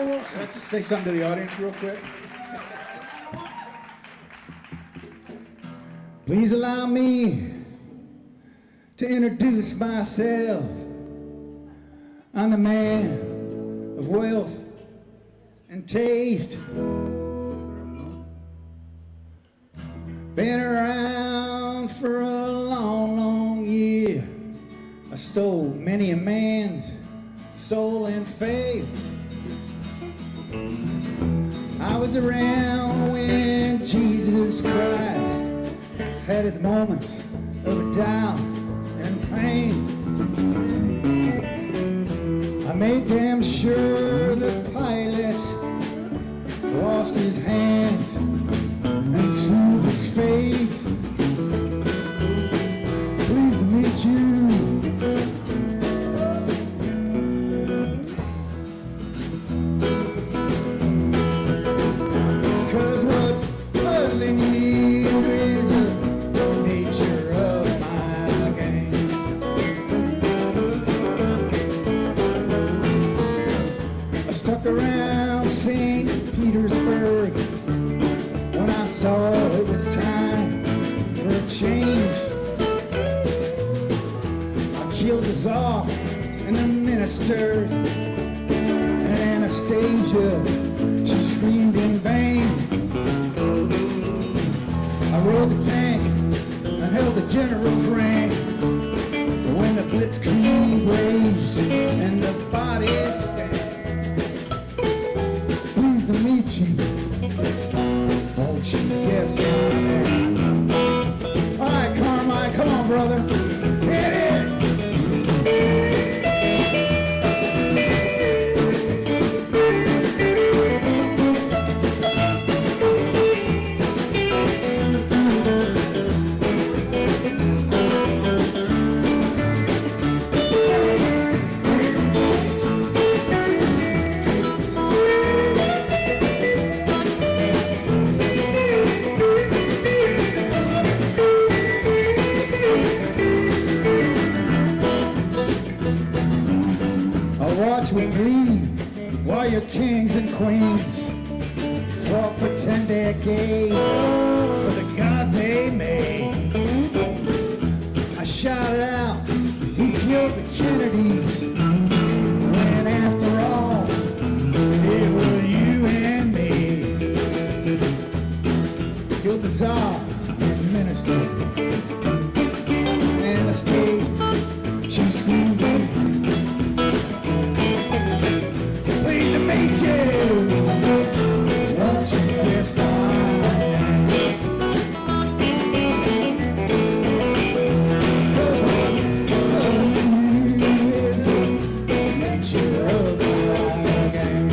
Tompaul Wilson. Let's just say something to the audience real quick. Please allow me to introduce myself. I'm the man of wealth and taste. Been around for a long, long year. I stole many a man's soul and faith. I was around when Jesus Christ had his moments of doubt and pain. I made damn sure the pilot washed his hands and sealed his fate. Pleased to meet you. Cause what's puzzling you is the nature of my game. I stuck around St. Petersburg when I saw it was time for a change. I killed the Tsar and the ministers and Anastasia, she screamed in vain. I rode the tank and held the general's rank when the blitzkrieg raged and the bodies stank. Pleased to meet you. Won't you guess my name? All right, Carmine, come on, brother. Hit it! We bleed while your kings and queens fought for 10 decades for the gods they made. I shouted out, who killed the Kennedys? When after all, it was you and me. Killed the Tsar and minister and a state, she screamed in. Pleased to meet you. Won't you guess my name? Cause what's loving you is the nature of my game.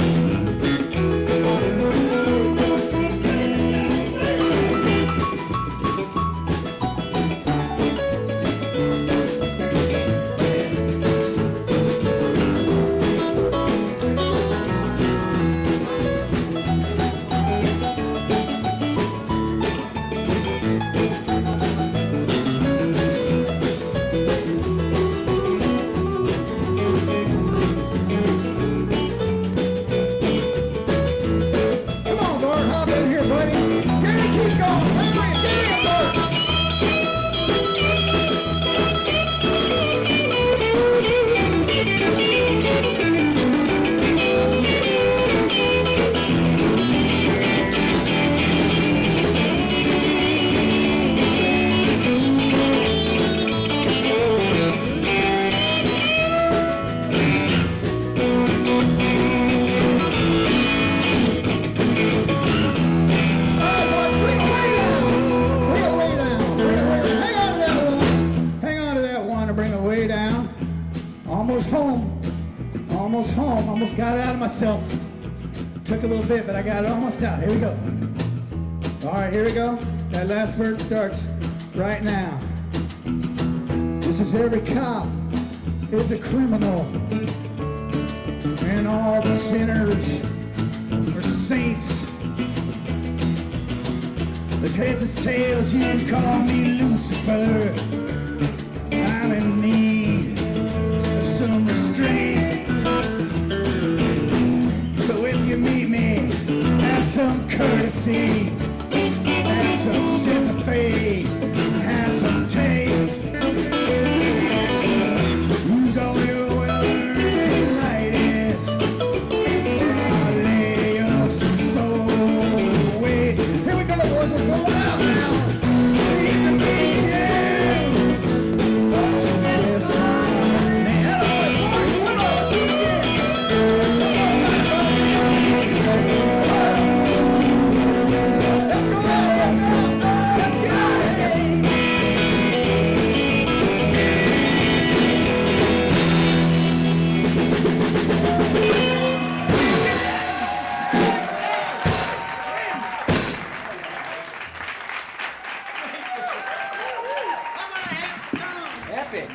Almost got it out of myself. Took a little bit, but I got it almost out. Here we go. All right, here we go. That last verse starts right now. Just as every cop is a criminal, and all the sinners are saints. There's heads and tails, you can call me Lucifer. I'm in need of some restraint. So if courtesy, have some sympathy, have some taste. Who's all your well-earned ladies? I'll lay your soul to waste. Here we go, boys, we're going out now. Need to meet you. But you guess not. Man, one more, let's do it again. Let's go out right now. Let's get out of here. Epic.